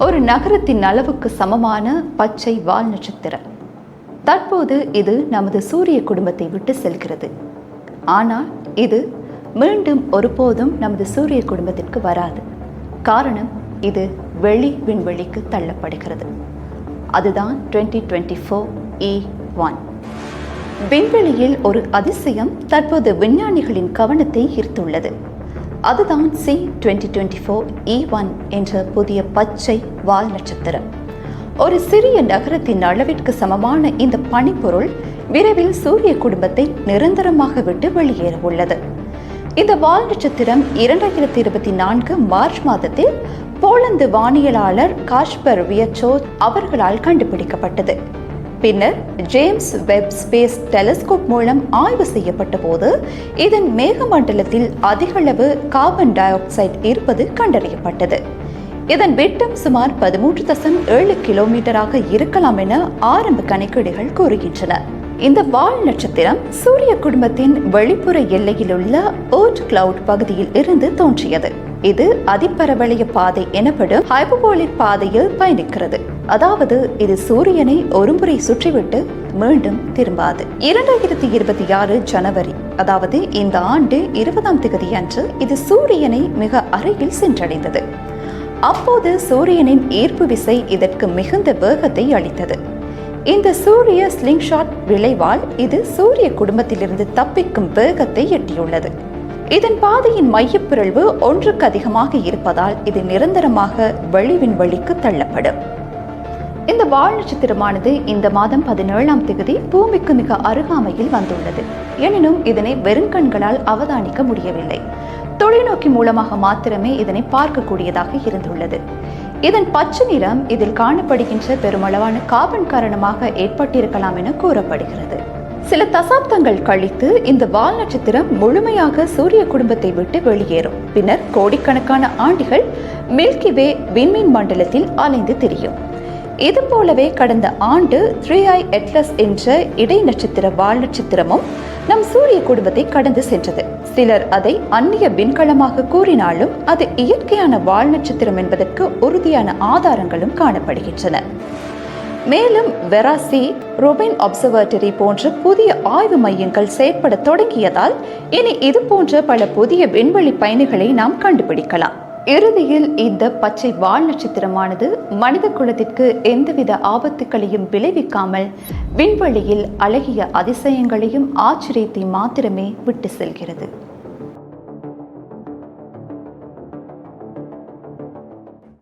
ஒரு நகரத்தின் அளவுக்கு சமமான பச்சை வால் நட்சத்திரம். தற்போது இது நமது சூரிய குடும்பத்தை விட்டு செல்கிறது. ஆனால் இது மீண்டும் ஒருபோதும் நமது சூரிய குடும்பத்திற்கு வராது. காரணம், இது வெளி விண்வெளிக்கு தள்ளப்படுகிறது. அதுதான் 2024 E1. விண்வெளியில் ஒரு அதிசயம் தற்போது விஞ்ஞானிகளின் கவனத்தை ஈர்த்துள்ளது. அதுதான் C2024 E1 என்ற புதிய பச்சை வால் நட்சத்திரம். ஒரு சிறிய நகரத்தின் அளவிற்கு சமமான இந்த பனிப்பொருள் விரைவில் சூரிய குடும்பத்தை நிரந்தரமாக விட்டு வெளியேற உள்ளது. இந்த வால் நட்சத்திரம் 2024 மார்ச் மாதத்தில் போலந்து வானியலாளர் காஸ்பர் வியச்சோவ் அவர்களால் கண்டுபிடிக்கப்பட்டது. பின்னர் ஜேம்ஸ் வெப் ஸ்பேஸ் டெலிஸ்கோப் மூலம் ஆய்வு செய்யப்பட்ட போது இதன் மேகமண்டலத்தில் அதிகளவு கார்பன் டை ஆக்சைடு இருப்பது கண்டறியப்பட்டது. இதன் விட்டம் சுமார் 13.7 கிலோமீட்டராக இருக்கலாம் என ஆரம்ப கணக்கீடுகள் கூறுகின்றன. இந்த வால் நட்சத்திரம் சூரிய குடும்பத்தின் வெளிப்புற எல்லையில் உள்ள ஓட் கிளவுட் பகுதியில் இருந்து தோன்றியது. இது அதிபரவளைய பாதை எனப்படும் ஹைபர்போலிக் பாதையில் பயணிக்கிறது. அதாவது இது சூரியனை ஒருமுறை சுற்றிவிட்டு மீண்டும் திரும்பாது. 2026 ஜனவரி, அதாவது இந்த ஆண்டு 20ஆம் தேதி அன்று இது சூரியனை மிக அருகில் சென்றடைந்தது. அப்போது சூரியனின் ஈர்ப்பு விசை இதற்கு மிகுந்த வேகத்தை அளித்தது. இந்த சூரிய ஸ்லிங்ஷாட் விளைவால் இது சூரிய குடும்பத்திலிருந்து தப்பிக்கும் வேகத்தை எட்டியுள்ளது. இதன் பாதையின் மையப்பிறழ்வு 1க்கு அதிகமாக இருப்பதால் இது நிரந்தரமாக வெளி விண்வெளிக்கு தள்ளப்படும். இந்த வால் நட்சத்திரமானது இந்த மாதம் 17ஆம் தேதி பூமிக்கு மிக அருகாமையில் வந்துள்ளது. எனினும் இதனை வெறுங்கண்களால் அவதானிக்க முடியவில்லை. தொலைநோக்கி மூலமாக மாத்திரமே இதனை பார்க்கக்கூடியதாக இருந்துள்ளது. இதன் பச்சை நிறம் இதில் காணப்படுகின்ற பெருமளவான கார்பன் காரணமாக ஏற்பட்டிருக்கலாம் என கூறப்படுகிறது. சில தசாப்தங்கள் கழித்து இந்த வால் நட்சத்திரம் முழுமையாக சூரிய குடும்பத்தை விட்டு வெளியேறும். பின்னர் கோடிக்கணக்கான ஆண்டுகள் மில்கி வே விண்மீன் மண்டலத்தில் அலைந்து திரியும். இது போலவே கடந்த ஆண்டு 3i Atlas என்ற இடை நட்சத்திர வால் நட்சத்திரமும் நம் சூரிய குடும்பத்தை கடந்து சென்றது. சிலர் அதை அந்நிய விண்கலமாக கூறினாலும் அது இயற்கையான வால் நட்சத்திரம் என்பதற்கு உறுதியான ஆதாரங்களும் காணப்படுகின்றன. மேலும் வெராசி, ரோபின் அப்சர்வேட்டரி போன்ற புதிய ஆய்வு மையங்கள் செயற்பட தொடங்கியதால் இனி இது போன்ற பல புதிய விண்வெளி பயணிகளை நாம் கண்டுபிடிக்கலாம். இறுதியில் இந்த பச்சை வால் நட்சத்திரமானது மனித குலத்திற்கு எந்தவித ஆபத்துக்களையும் விளைவிக்காமல் விண்வெளியில் அழகிய அதிசயங்களையும் ஆச்சரியத்தை மாத்திரமே விட்டு செல்கிறது.